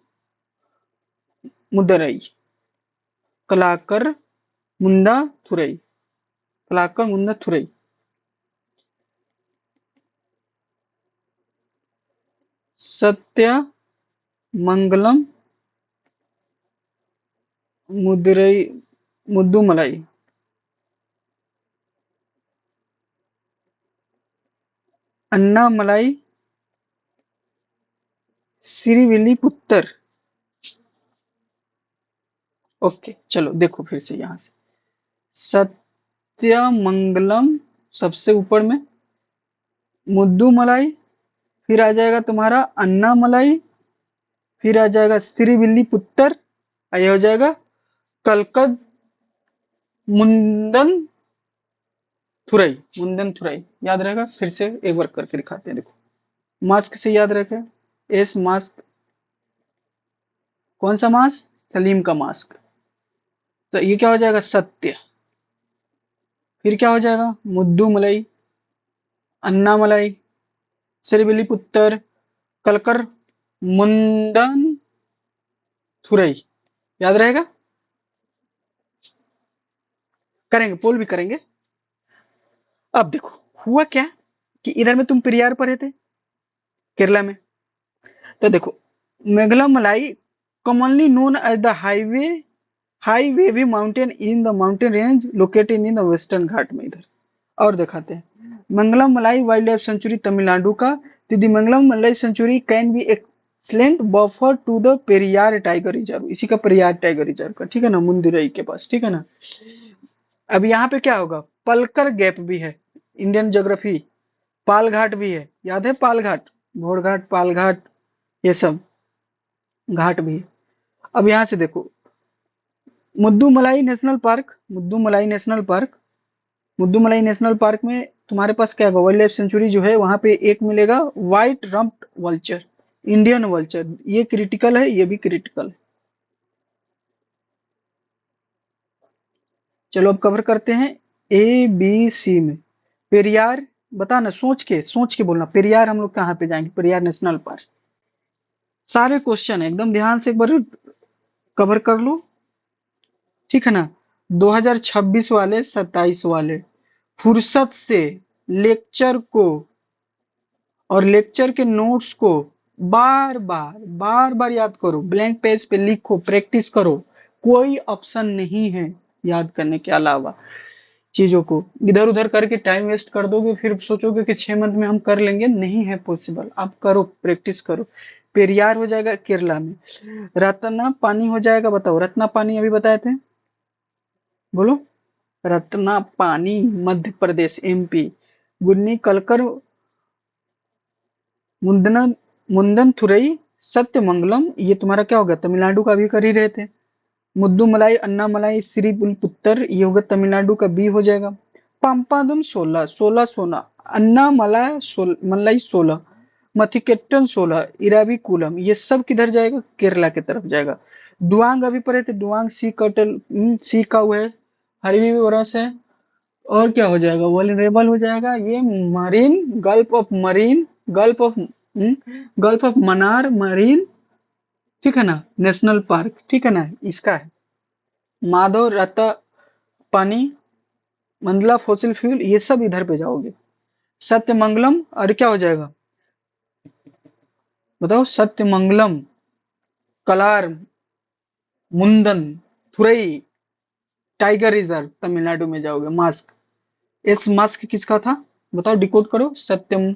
मुदरई, कलाकर मुंदा थुरई, कलाकर मुंदा थुरई। सत्य मंगलम मुदरई, मुद्दुमलाई, अन्नामलाई, श्रीविल्लीपुत्तर। ओके, चलो देखो फिर से यहां से, सत्यमंगलम सबसे ऊपर में, मुद्दुमलाई, फिर आ जाएगा तुम्हारा अन्नामलाई, फिर आ जाएगा श्रीविल्ली पुत्तर, ये हो जाएगा कलकद मुंदन थुरई, मुंदन थुरई। याद रहेगा? फिर से एक बार करके दिखाते हैं, देखो। मास्क से याद रखें, एस मास्क, कौन सा मास्क? सलीम का मास्क। तो ये क्या हो जाएगा? सत्य। फिर क्या हो जाएगा? मुद्दू मलाई, अन्नामलाई, श्रीविल्लिपुत्तर, कलकर मुंदन थुरई। याद रहेगा? करेंगे, पोल भी करेंगे। अब देखो हुआ क्या कि इधर में तुम पेरियार पढ़े थे केरला में, तो देखो मेघला मलाई commonly known as the highway high wavy mountain in the mountain range located in the Western Ghat में। इधर और दिखाते हैं, मंगलम मलाई वाइल्ड लाइफ सेंचुरी तमिलनाडु का, दीदी मंगलम मलाई sanctuary can be excellent buffer to the Periyar tiger reserve, इसी का पेरियार टाइगर रिजर्व का, ठीक है ना, मुंदिरई के पास, ठीक है ना। अब यहाँ पे क्या होगा? पलकर गैप भी है, इंडियन ज्योग्राफी, पाल घाट भी है, याद है पाल घाट, घोड़ घाट, पाल घाट, ये सब घाट भी है। अब यहाँ से देखो Mudumalai National Park, Mudumalai National Park, Mudumalai National Park में तुम्हारे पास क्या होगा? वाइल्ड लाइफ सेंचुरी जो है वहां पे एक मिलेगा white rumped vulture, Indian vulture, ये क्रिटिकल है, ये भी क्रिटिकल है। चलो अब कवर करते हैं ए बी सी में। पेरियार बताना, सोच के बोलना, पेरियार हम लोग कहाँ पे जाएंगे? Periyar National park. सारे क्वेश्चन एकदम ध्यान से एक बार कवर कर लो, ठीक है ना। 2026 वाले, 27 वाले फुर्सत से लेक्चर को और लेक्चर के नोट्स को बार बार याद करो, ब्लैंक पेज पे लिखो, प्रैक्टिस करो। कोई ऑप्शन नहीं है याद करने के अलावा चीजों को इधर उधर करके टाइम वेस्ट कर दोगे, फिर सोचोगे कि 6 मंथ में हम कर लेंगे, नहीं है पॉसिबल। आप करो, प्रैक्टिस करो। पेरियार हो जाएगा केरला में, रत्ना पानी हो जाएगा, बताओ रत्ना पानी अभी बताए थे, बोलो। रत्ना पानी मध्य प्रदेश एमपी, गुन्नी कलकर मुंदन मुंदन थुरई सत्यमंगलम, ये तुम्हारा क्या होगा? तमिलनाडु का भी कर ही रहे थे। मुद्दुमलाई अन्नामलाई श्रीविल्लिपुत्तर, ये होगा तमिलनाडु का, बी हो जाएगा। पाम्पादम 16, 16 सोना, मलाई 16, मथिकेट्टन 16, इराविकुलम, ये सब किधर जाएगा? केरला की तरफ जाएगा। दुआंग अभी पढ़े थे, दुआंग सी कटल, सी का वो है, हरी ओरस है। और क्या हो जाएगा? वल्नरेबल हो जाएगा, ये marine, gulf of marine, gulf of Mannar marine, ठीक है ना, नेशनल पार्क, ठीक है ना, इसका है। माधव रत्ता पानी, मंडला फॉसिल फ्यूल, ये सब इधर पे जाओगे। सत्यमंगलम, और क्या हो जाएगा? बताओ, Sathyamangalam, Kalakkad, Mundanthurai, Tiger Reserve Tamil Nadu में जाओगे। मास्क, इस मास्क किसका था? बताओ, डिकोड करो। सत्यम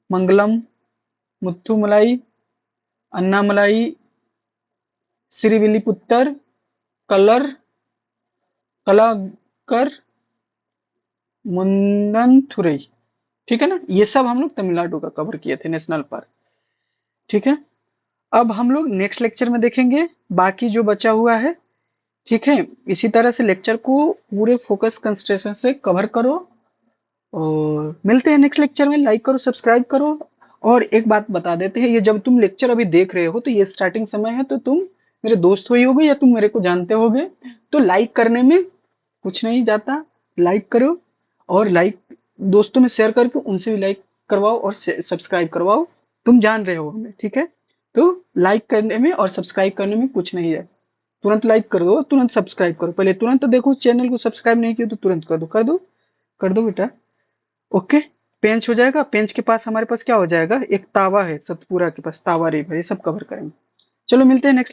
मंगलम, मुथुमलाई, अन्नामलाई, श्रीविल्लिपुत्तर, कलर, कलाकर, मुंदनथुरई, ठीक है ना। ये सब हम लोग तमिलनाडु का कवर किए थे नेशनल पार्क, ठीक है। अब हम लोग नेक्स्ट लेक्चर में देखेंगे बाकी जो बचा हुआ है, ठीक है। इसी तरह से लेक्चर को पूरे फोकस कंसंट्रेशन से कवर करो, और मिलते हैं नेक्स्ट लेक्चर में। लाइक करो, सब्सक्राइब करो। और एक बात बता देते हैं, ये जब तुम लेक्चर अभी देख रहे हो तो ये स्टार्टिंग समय है, तो तुम मेरे दोस्त हो ही होगे या तुम मेरे को जानते होगे, तो लाइक करने में कुछ नहीं जाता, लाइक करो। और लाइक दोस्तों में शेयर करके उनसे भी लाइक करवाओ और सब्सक्राइब करवाओ, तुम जान रहे हो हमें, ठीक है। तो लाइक करने में और सब्सक्राइब करने में कुछ नहीं है, तुरंत लाइक कर दो, तुरंत सब्सक्राइब करो, पहले तुरंत देखो, चैनल को सब्सक्राइब नहीं किया तो तुरंत कर दो, कर दो, कर दो बेटा। ओके। पेंच हो जाएगा, पेंच के पास हमारे पास क्या हो जाएगा? एक तावा है, सतपुरा के पास तावा रिवर, ये सब कवर करेंगे। चलो मिलते हैं नेक्स्ट